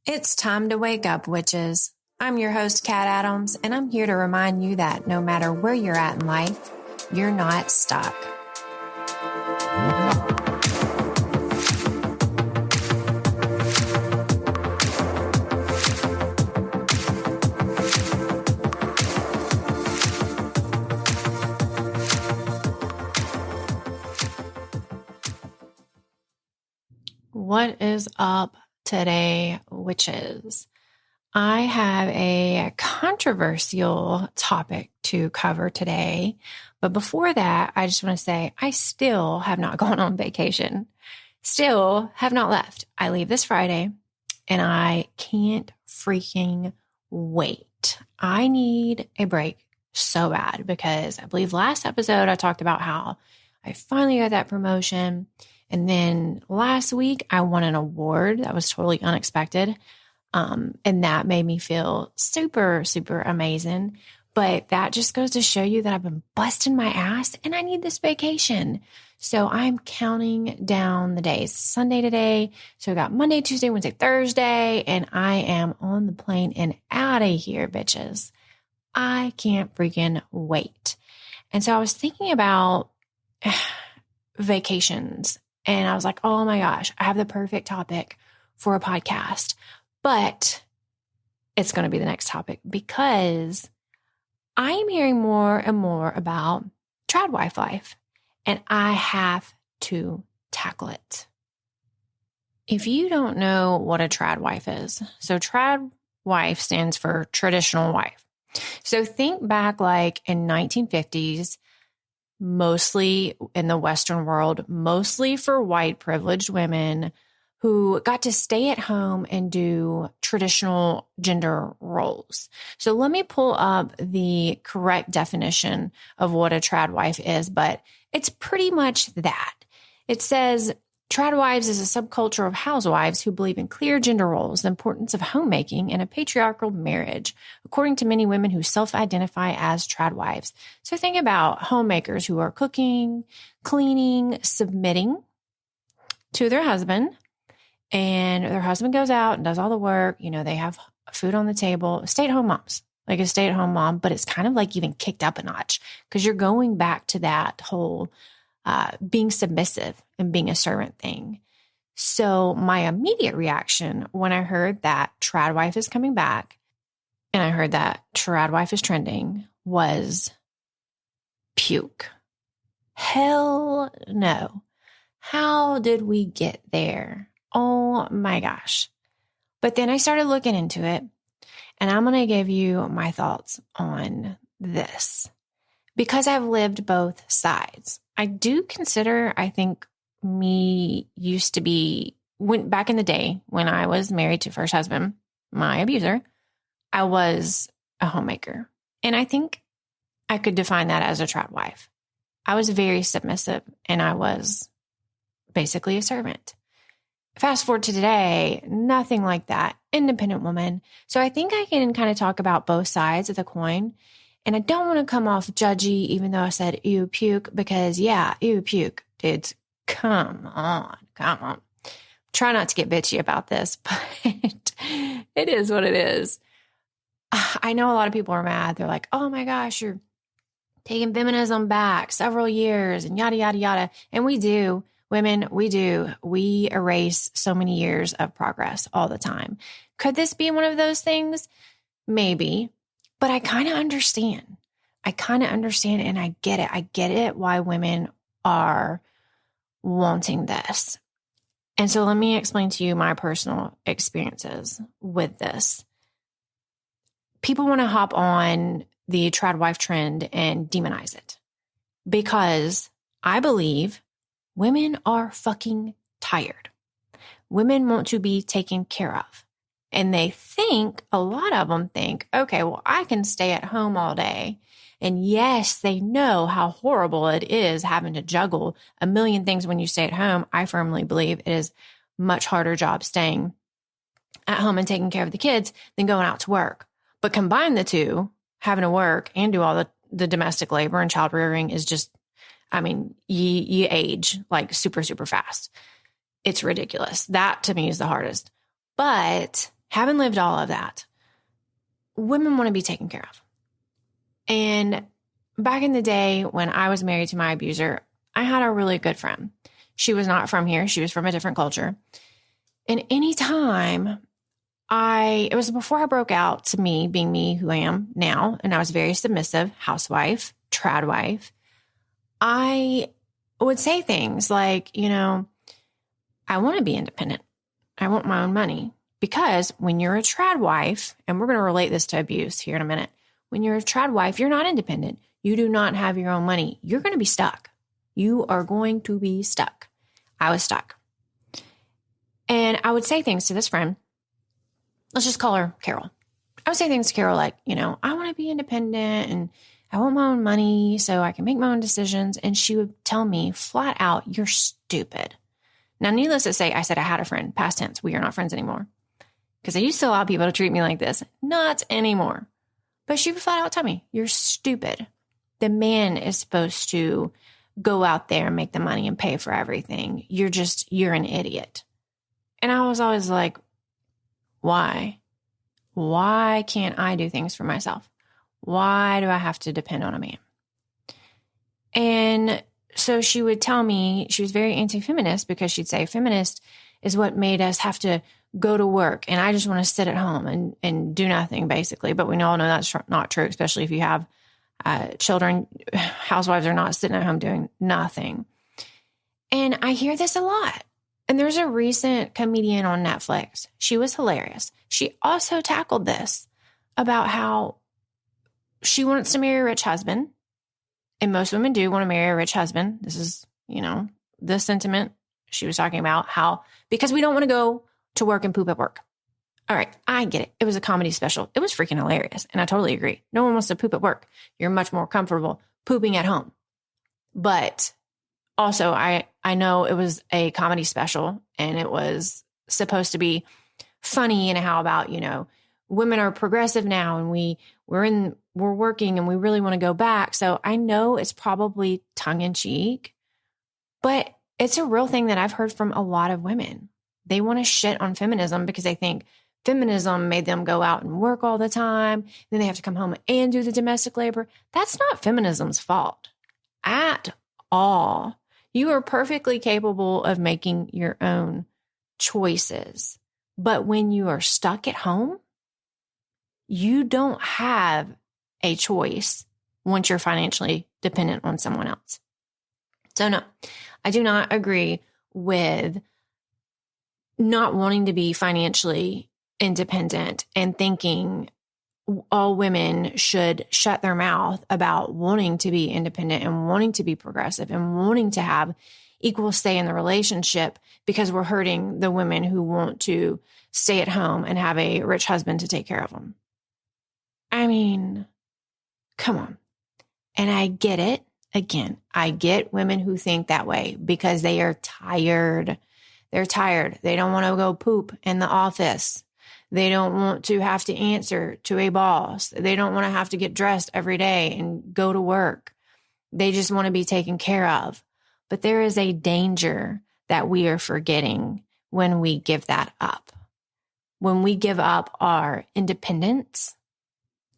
It's time to wake up, witches. I'm your host, Kat Adams, and I'm here to remind you that no matter where you're at in life, you're not stuck. What is up today, witches? I have a controversial topic to cover today. But before that, I just want to say I still have not gone on vacation. Still have not left. I leave this Friday and I can't freaking wait. I need a break so bad because I believe last episode I talked about how I finally got that promotion. And then last week I won an award that was totally unexpected. And that made me feel super, super amazing. But that just goes to show you that I've been busting my ass and I need this vacation. So I'm counting down the days. Sunday today. So we got Monday, Tuesday, Wednesday, Thursday, and I am on the plane and out of here, bitches. I can't freaking wait. And so I was thinking about vacations and I was like, oh my gosh, I have the perfect topic for a podcast. But it's going to be the next topic because I am hearing more and more about Tradwife life, and I have to tackle it. If you don't know what a Tradwife is, so Tradwife stands for traditional wife. So think back like in 1950s, mostly in the Western world, mostly for white privileged women who got to stay at home and do traditional gender roles. So let me pull up the correct definition of what a tradwife is, but it's pretty much that. It says, tradwives is a subculture of housewives who believe in clear gender roles, the importance of homemaking, and a patriarchal marriage, according to many women who self-identify as tradwives. So think about homemakers who are cooking, cleaning, submitting to their husband, and their husband goes out and does all the work. You know, they have food on the table, stay-at-home moms, like a stay-at-home mom, but it's kind of like even kicked up a notch because you're going back to that whole being submissive and being a servant thing. So my immediate reaction when I heard that Tradwife is coming back and I heard that Tradwife is trending was puke. Hell no. How did we get there? Oh my gosh. But then I started looking into it, and I'm going to give you my thoughts on this because I've lived both sides. I do consider, I think me used to be, went back in the day when I was married to first husband, my abuser, I was a homemaker. And I think I could define that as a tradwife. I was very submissive and I was basically a servant. Fast forward to today, nothing like that. Independent woman. So I think I can kind of talk about both sides of the coin. And I don't want to come off judgy, even though I said, ew, puke, because yeah, ew, puke. Dudes, come on. Try not to get bitchy about this, but it is what it is. I know a lot of people are mad. They're like, oh my gosh, you're taking feminism back several years and yada, yada, yada. And we do. Women, we do. We erase so many years of progress all the time. Could this be one of those things? Maybe, but I kind of understand. And I get it. I get it why women are wanting this. And so let me explain to you my personal experiences with this. People want to hop on the tradwife trend and demonize it because I believe women are fucking tired. Women want to be taken care of. And they think, a lot of them think, okay, well, I can stay at home all day. And yes, they know how horrible it is having to juggle a million things when you stay at home. I firmly believe it is much harder job staying at home and taking care of the kids than going out to work. But combine the two, having to work and do all the domestic labor and child rearing is just, I mean, you age like super, super fast. It's ridiculous. That to me is the hardest. But having lived all of that, women want to be taken care of. And back in the day when I was married to my abuser, I had a really good friend. She was not from here. She was from a different culture. And anytime it was before I broke out to me being me who I am now, and I was very submissive, housewife, tradwife, I would say things like, I want to be independent. I want my own money. Because when you're a tradwife, and we're going to relate this to abuse here in a minute, when you're a tradwife, you're not independent. You do not have your own money. You're going to be stuck. You are going to be stuck. I was stuck. And I would say things to this friend. Let's just call her Carol. I would say things to Carol like, I want to be independent and I want my own money so I can make my own decisions. And she would tell me flat out, you're stupid. Now, needless to say, I said I had a friend, past tense. We are not friends anymore. Because I used to allow people to treat me like this. Not anymore. But she would flat out tell me, you're stupid. The man is supposed to go out there and make the money and pay for everything. You're an idiot. And I was always like, why? Why can't I do things for myself? Why do I have to depend on a man? And so she would tell me, she was very anti-feminist because she'd say feminist is what made us have to go to work. And I just want to sit at home and do nothing, basically. But we all know that's not true, especially if you have children. Housewives are not sitting at home doing nothing. And I hear this a lot. And there's a recent comedian on Netflix. She was hilarious. She also tackled this about how she wants to marry a rich husband. And most women do want to marry a rich husband. This is, the sentiment she was talking about, how, because we don't want to go to work and poop at work. All right, I get it. It was a comedy special. It was freaking hilarious. And I totally agree. No one wants to poop at work. You're much more comfortable pooping at home. But also, I know it was a comedy special and it was supposed to be funny and how about, women are progressive now and we're working and we really want to go back. So I know it's probably tongue in cheek, but it's a real thing that I've heard from a lot of women. They want to shit on feminism because they think feminism made them go out and work all the time. Then they have to come home and do the domestic labor. That's not feminism's fault at all. You are perfectly capable of making your own choices. But when you are stuck at home, you don't have a choice once you're financially dependent on someone else. So no, I do not agree with not wanting to be financially independent and thinking all women should shut their mouth about wanting to be independent and wanting to be progressive and wanting to have equal say in the relationship because we're hurting the women who want to stay at home and have a rich husband to take care of them. I mean, come on. And I get it. Again, I get women who think that way because they are tired. They're tired. They don't want to go poop in the office. They don't want to have to answer to a boss. They don't want to have to get dressed every day and go to work. They just want to be taken care of. But there is a danger that we are forgetting when we give that up. When we give up our independence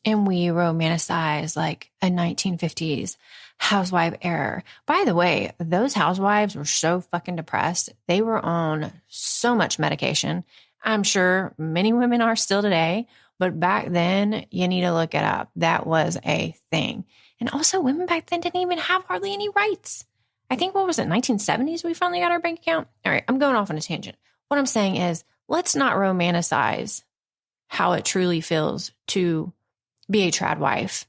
and we romanticize like a 1950s housewife era. By the way, those housewives were so fucking depressed. They were on so much medication. I'm sure many women are still today, but back then you need to look it up. That was a thing. And also women back then didn't even have hardly any rights. I think, what was it, 1970s we finally got our bank account? All right, I'm going off on a tangent. What I'm saying is, let's not romanticize how it truly feels to be a tradwife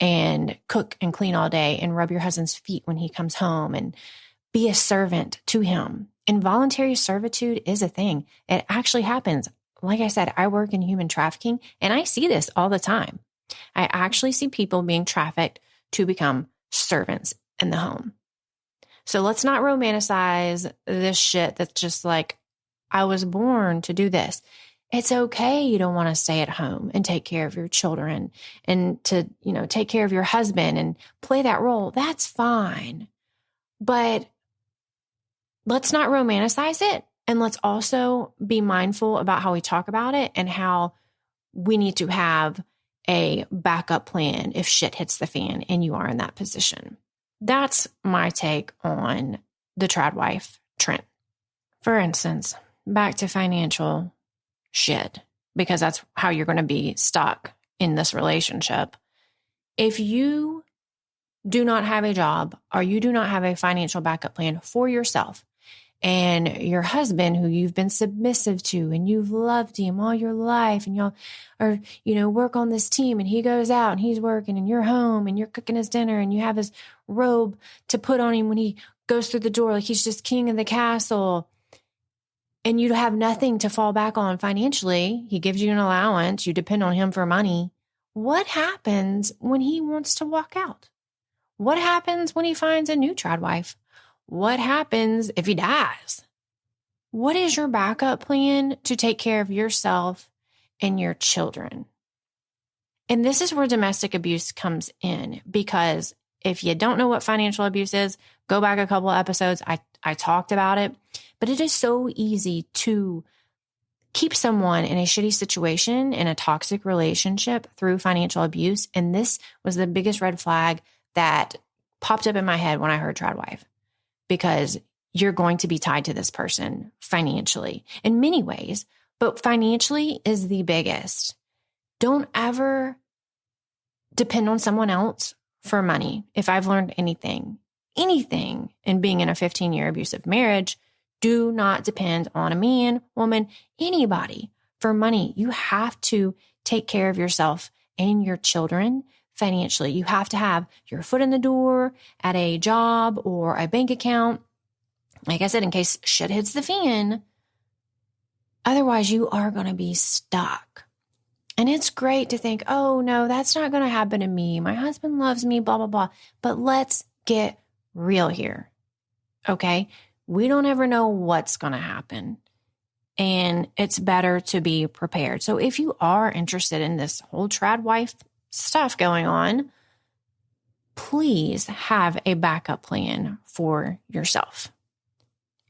and cook and clean all day and rub your husband's feet when he comes home and be a servant to him. Involuntary servitude is a thing. It actually happens. Like I said, I work in human trafficking and I see this all the time. I actually see people being trafficked to become servants in the home. So let's not romanticize this shit that's just like, I was born to do this. It's okay. You don't want to stay at home and take care of your children and to, take care of your husband and play that role. That's fine. But let's not romanticize it And let's also be mindful about how we talk about it and how we need to have a backup plan if shit hits the fan and you are in that position. That's my take on the Tradwife trend. For instance, back to financial shit, because that's how you're going to be stuck in this relationship. If you do not have a job or you do not have a financial backup plan for yourself, and your husband, who you've been submissive to and you've loved him all your life, and y'all are, work on this team, and he goes out and he's working and you're home and you're cooking his dinner and you have his robe to put on him when he goes through the door, like he's just king of the castle, and you have nothing to fall back on financially. He gives you an allowance. You depend on him for money. What happens when he wants to walk out? What happens when he finds a new Tradwife? What happens if he dies? What is your backup plan to take care of yourself and your children? And this is where domestic abuse comes in, because if you don't know what financial abuse is, go back a couple of episodes. I talked about it, but it is so easy to keep someone in a shitty situation, in a toxic relationship, through financial abuse. And this was the biggest red flag that popped up in my head when I heard Tradwife. Because you're going to be tied to this person financially in many ways, but financially is the biggest. Don't ever depend on someone else for money. If I've learned anything in being in a 15-year abusive marriage, do not depend on a man, woman, anybody for money. You have to take care of yourself and your children financially. You have to have your foot in the door at a job or a bank account, like I said, in case shit hits the fan. Otherwise, you are going to be stuck. And it's great to think, oh, no, that's not going to happen to me. My husband loves me, blah, blah, blah. But let's get real here, okay? We don't ever know what's going to happen. And it's better to be prepared. So if you are interested in this whole Tradwife stuff going on, please have a backup plan for yourself.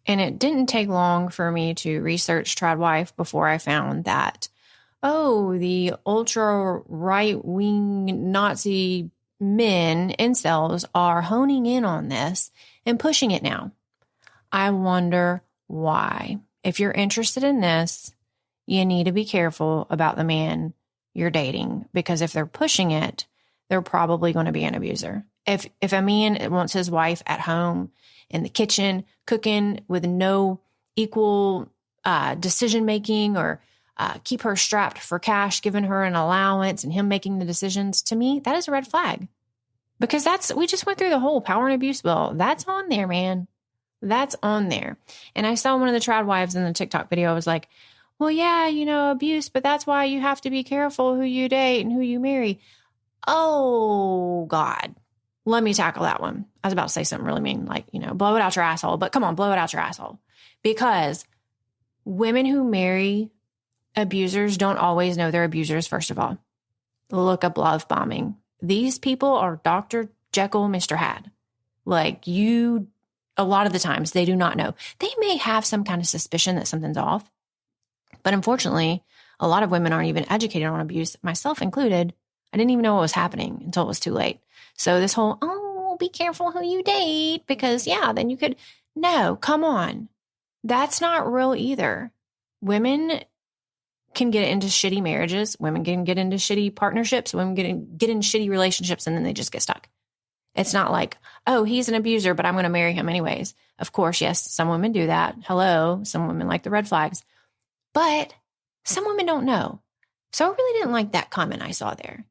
And it didn't take long for me to research Tradwife before I found that, the ultra right-wing Nazi men, incels, are honing in on this and pushing it now. I wonder why. If you're interested in this, you need to be careful about the man you're dating, because if they're pushing it, they're probably going to be an abuser. If a man wants his wife at home in the kitchen cooking with no equal decision making, or keep her strapped for cash, giving her an allowance and him making the decisions, to me, that is a red flag. Because we just went through the whole power and abuse bill. That's on there, man. That's on there. And I saw one of the Tradwives in the TikTok video. I was like, well, yeah, abuse, but that's why you have to be careful who you date and who you marry. Oh, God. Let me tackle that one. I was about to say something really mean, like, blow it out your asshole. But come on, blow it out your asshole. Because women who marry abusers don't always know they're abusers, first of all. Look up love bombing. These people are Dr. Jekyll, Mr. Hyde. A lot of the times, they do not know. They may have some kind of suspicion that something's off. But unfortunately, a lot of women aren't even educated on abuse, myself included. I didn't even know what was happening until it was too late. So this whole, be careful who you date, because then you could, no, come on. That's not real either. Women can get into shitty marriages. Women can get into shitty partnerships. Women get in shitty relationships, and then they just get stuck. It's not like, oh, he's an abuser, but I'm going to marry him anyways. Of course, yes, some women do that. Hello, some women like the red flags. But some women don't know. So I really didn't like that comment I saw there.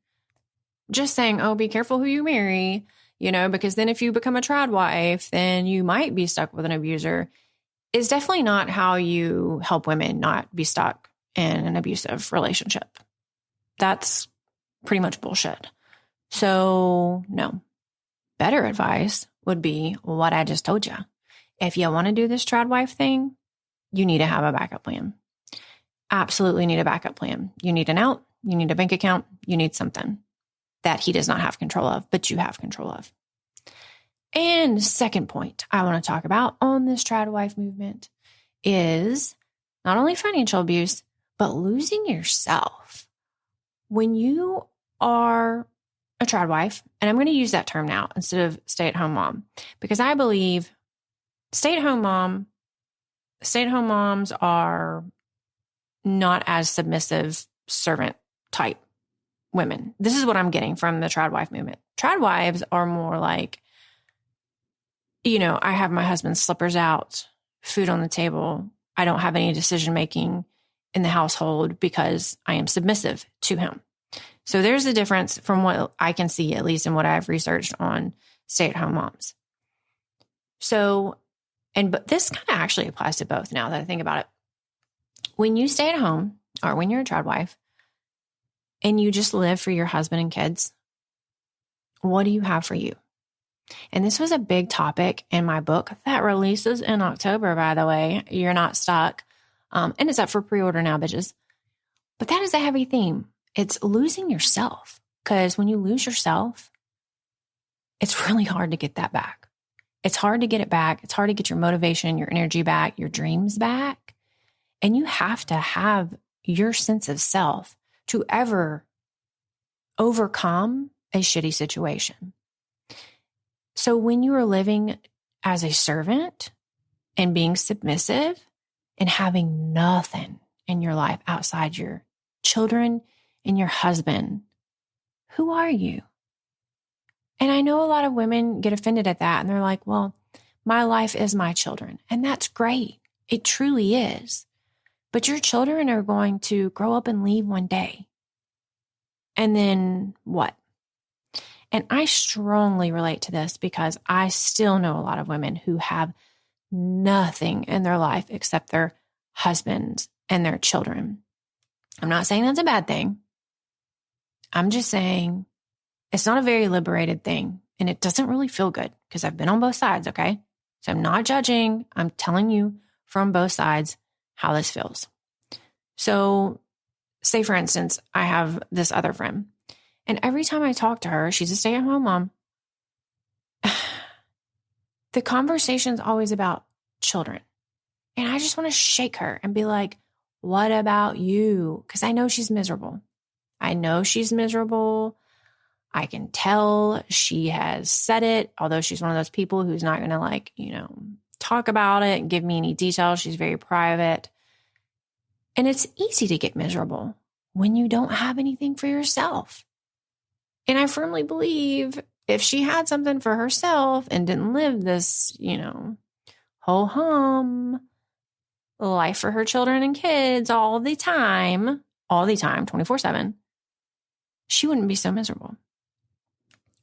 Just saying, oh, be careful who you marry, because then if you become a Tradwife, then you might be stuck with an abuser, is definitely not how you help women not be stuck in an abusive relationship. That's pretty much bullshit. So no. Better advice would be what I just told you. If you want to do this Tradwife thing, you need to have a backup plan. Absolutely need a backup plan. You need an out, you need a bank account, you need something that he does not have control of, but you have control of. And second point I want to talk about on this Tradwife movement is not only financial abuse, but losing yourself. When you are a tradwife, and I'm going to use that term now instead of stay-at-home mom, because I believe stay-at-home moms are not as submissive servant type women. This is what I'm getting from the tradwife movement. Tradwives are more like, I have my husband's slippers out, food on the table. I don't have any decision making in the household because I am submissive to him. So there's a difference from what I can see, at least in what I've researched on stay-at-home moms. But this kind of actually applies to both now that I think about it. When you stay at home or when you're a tradwife and you just live for your husband and kids, what do you have for you? And this was a big topic in my book that releases in October, by the way. You're not stuck. And it's up for pre-order now, bitches. But that is a heavy theme. It's losing yourself. Because when you lose yourself, it's really hard to get that back. It's hard to get it back. It's hard to get your motivation, your energy back, your dreams back. And you have to have your sense of self to ever overcome a shitty situation. So when you are living as a servant and being submissive and having nothing in your life outside your children and your husband, who are you? And I know a lot of women get offended at that and they're like, well, my life is my children. And that's great. It truly is. But your children are going to grow up and leave one day. And then what? And I strongly relate to this because I still know a lot of women who have nothing in their life except their husbands and their children. I'm not saying that's a bad thing. I'm just saying it's not a very liberated thing. And it doesn't really feel good because I've been on both sides, okay? So I'm not judging. I'm telling you from both sides how this feels. So say, for instance, I have this other friend. And every time I talk to her, she's a stay-at-home mom. The conversation's always about children. And I just want to shake her and be like, what about you? Because I know she's miserable. I can tell she has said it, although she's one of those people who's not going to talk about it and give me any details. She's very private. And it's easy to get miserable when you don't have anything for yourself. And I firmly believe if she had something for herself and didn't live this, ho-hum life for her children and kids all the time, 24/7, she wouldn't be so miserable.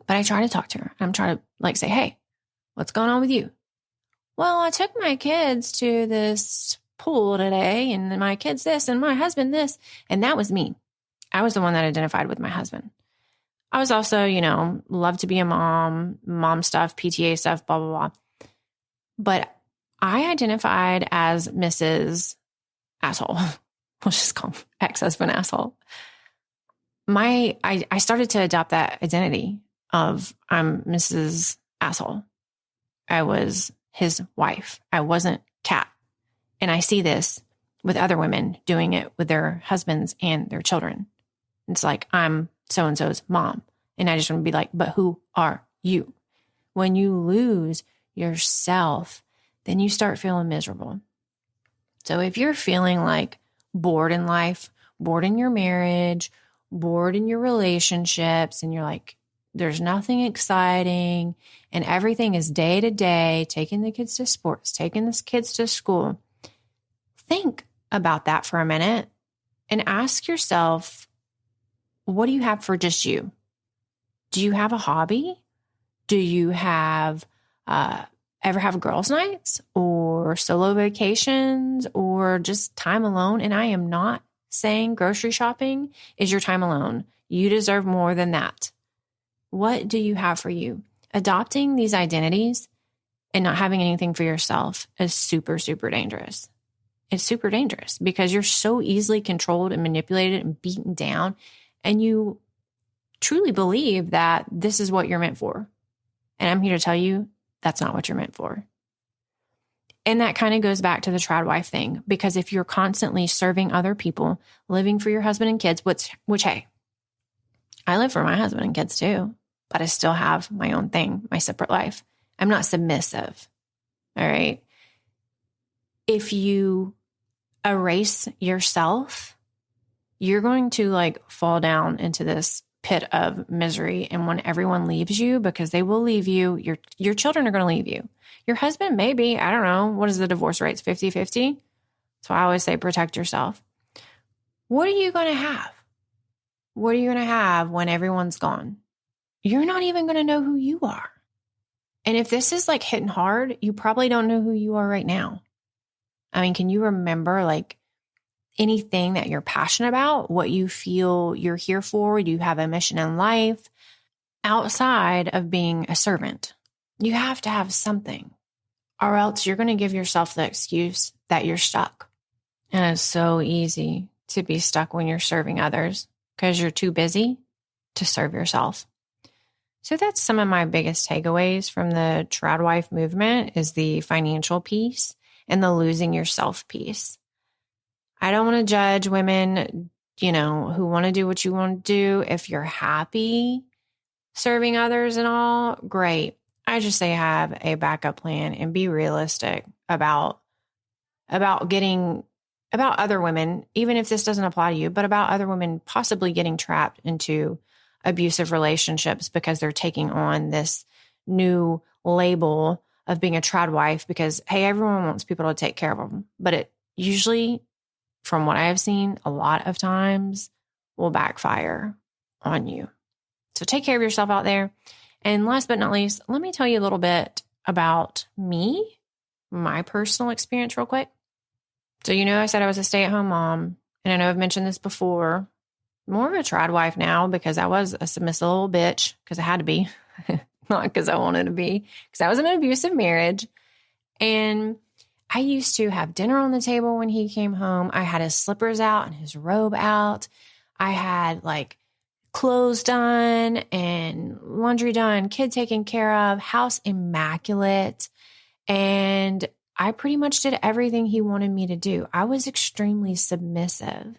But I try to talk to her. I'm trying to say, hey, what's going on with you? Well, I took my kids to this pool today and my kids this and my husband this. And that was me. I was the one that identified with my husband. I was also, love to be a mom stuff, PTA stuff, blah, blah, blah. But I identified as Mrs. Asshole. We'll just call him ex-husband asshole. I started to adopt that identity of I'm Mrs. Asshole. I was his wife. I wasn't Kat. And I see this with other women doing it with their husbands and their children. It's like, I'm so-and-so's mom. And I just want to be like, but who are you? When you lose yourself, then you start feeling miserable. So if you're feeling like bored in life, bored in your marriage, bored in your relationships, and you're like, there's nothing exciting, and everything is day to day, taking the kids to sports, taking the kids to school, think about that for a minute and ask yourself, what do you have for just you? Do you have a hobby? Do you have ever have girls' nights or solo vacations or just time alone? And I am not saying grocery shopping is your time alone. You deserve more than that. What do you have for you? Adopting these identities and not having anything for yourself is super, super dangerous. It's super dangerous because you're so easily controlled and manipulated and beaten down, and you truly believe that this is what you're meant for. And I'm here to tell you that's not what you're meant for. And that kind of goes back to the Tradwife thing, because if you're constantly serving other people, living for your husband and kids, which, hey, I live for my husband and kids too, but I still have my own thing, my separate life. I'm not submissive. All right. If you erase yourself, you're going to like fall down into this pit of misery. And when everyone leaves you, because they will leave you, your children are going to leave you. Your husband, maybe, I don't know. What is the divorce rates? 50-50? So I always say, protect yourself. What are you going to have? What are you going to have when everyone's gone? You're not even going to know who you are. And if this is like hitting hard, you probably don't know who you are right now. I mean, can you remember like anything that you're passionate about, what you feel you're here for? Do you have a mission in life outside of being a servant? You have to have something, or else you're going to give yourself the excuse that you're stuck. And it's so easy to be stuck when you're serving others because you're too busy to serve yourself. So that's some of my biggest takeaways from the Tradwife movement is the financial piece and the losing yourself piece. I don't want to judge women, who want to do what you want to do. If you're happy serving others and all, great. I just say have a backup plan and be realistic about other women, even if this doesn't apply to you, but about other women possibly getting trapped into abusive relationships because they're taking on this new label of being a Tradwife because, hey, everyone wants people to take care of them. But it usually, from what I have seen, a lot of times will backfire on you. So take care of yourself out there. And last but not least, let me tell you a little bit about me, my personal experience real quick. So, I said I was a stay-at-home mom, and I know I've mentioned this before, more of a Tradwife now because I was a submissive little bitch because I had to be, not because I wanted to be, because I was in an abusive marriage. And I used to have dinner on the table when he came home. I had his slippers out and his robe out. I had like clothes done and laundry done, kid taken care of, house immaculate. And I pretty much did everything he wanted me to do. I was extremely submissive.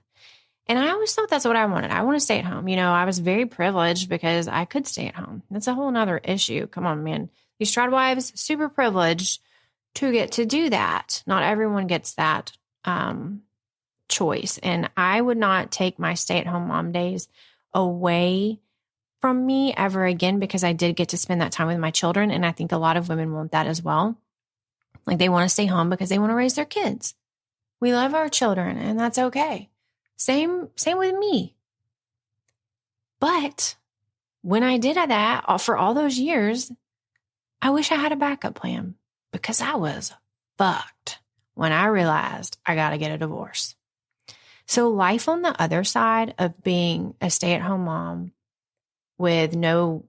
And I always thought that's what I wanted. I want to stay at home. I was very privileged because I could stay at home. That's a whole nother issue. Come on, man. These Tradwives, super privileged to get to do that. Not everyone gets that choice. And I would not take my stay-at-home mom days away from me ever again because I did get to spend that time with my children. And I think a lot of women want that as well. Like they want to stay home because they want to raise their kids. We love our children and that's okay. Same with me. But when I did that for all those years, I wish I had a backup plan because I was fucked when I realized I got to get a divorce. So life on the other side of being a stay-at-home mom with no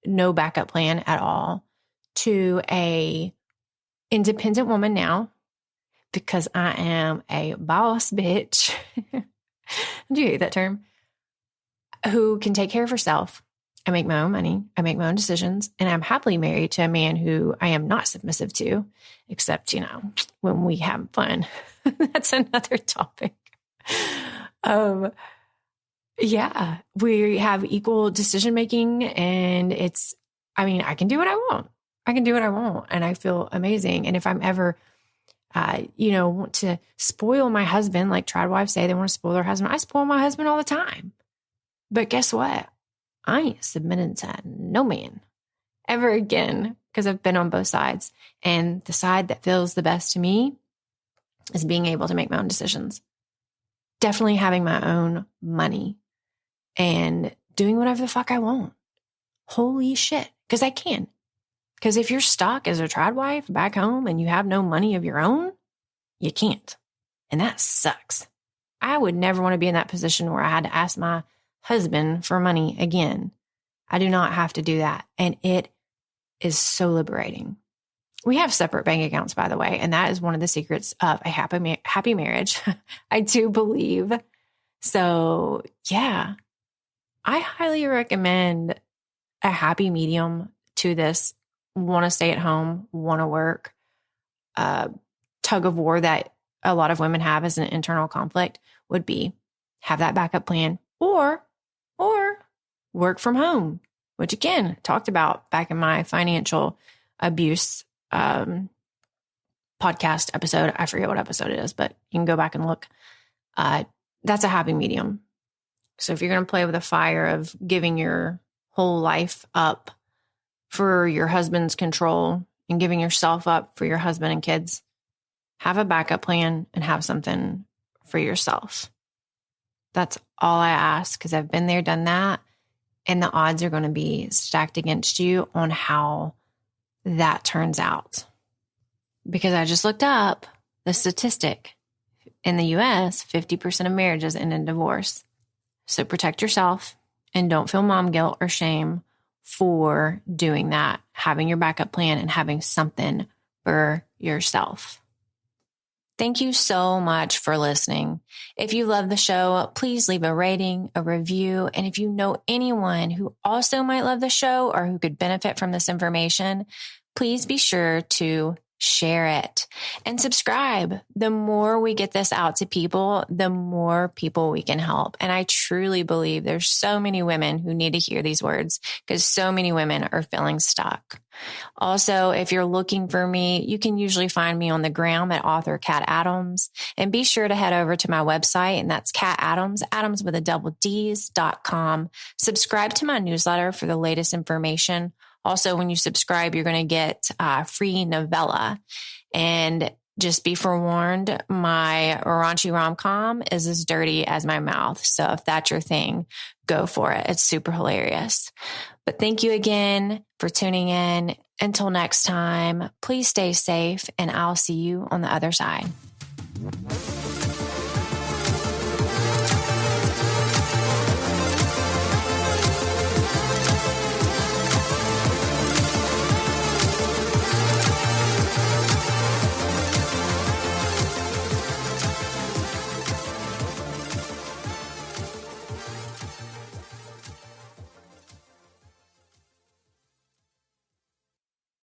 backup plan at all to a independent woman now, because I am a boss bitch. Do you hate that term? Who can take care of herself. I make my own money. I make my own decisions. And I'm happily married to a man who I am not submissive to, except, when we have fun. That's another topic. Yeah, we have equal decision making and I can do what I want. And I feel amazing. And if I'm ever, want to spoil my husband, like Tradwives say, they want to spoil their husband. I spoil my husband all the time. But guess what? I ain't submitting to no man ever again because I've been on both sides. And the side that feels the best to me is being able to make my own decisions. Definitely having my own money and doing whatever the fuck I want. Holy shit. Because I can. Because if you're stuck as a Tradwife back home and you have no money of your own, you can't. And that sucks. I would never want to be in that position where I had to ask my husband for money again. I do not have to do that. And it is so liberating. We have separate bank accounts, by the way, and that is one of the secrets of a happy marriage. I do believe. So yeah, I highly recommend a happy medium to this. Want to stay at home, want to work, tug of war that a lot of women have as an internal conflict would be have that backup plan or work from home, which again, talked about back in my financial abuse podcast episode. I forget what episode it is, but you can go back and look. That's a happy medium. So if you're going to play with the fire of giving your whole life up for your husband's control and giving yourself up for your husband and kids, have a backup plan and have something for yourself. That's all I ask, because I've been there, done that. And the odds are going to be stacked against you on how that turns out. Because I just looked up the statistic. In the US, 50% of marriages end in divorce. So protect yourself and don't feel mom guilt or shame for doing that, having your backup plan and having something for yourself. Thank you so much for listening. If you love the show, please leave a rating, a review. And if you know anyone who also might love the show or who could benefit from this information, please be sure to share it and subscribe. The more we get this out to people, the more people we can help. And I truly believe there's so many women who need to hear these words because so many women are feeling stuck. Also, if you're looking for me, you can usually find me on the gram at author Kat Adams, and be sure to head over to my website, and that's Kat Adams, Adams with a double D's.com. Subscribe to my newsletter for the latest information. Also, when you subscribe, you're going to get a free novella. And just be forewarned, my raunchy rom-com is as dirty as my mouth. So if that's your thing, go for it. It's super hilarious. But thank you again for tuning in. Until next time, please stay safe, and I'll see you on the other side.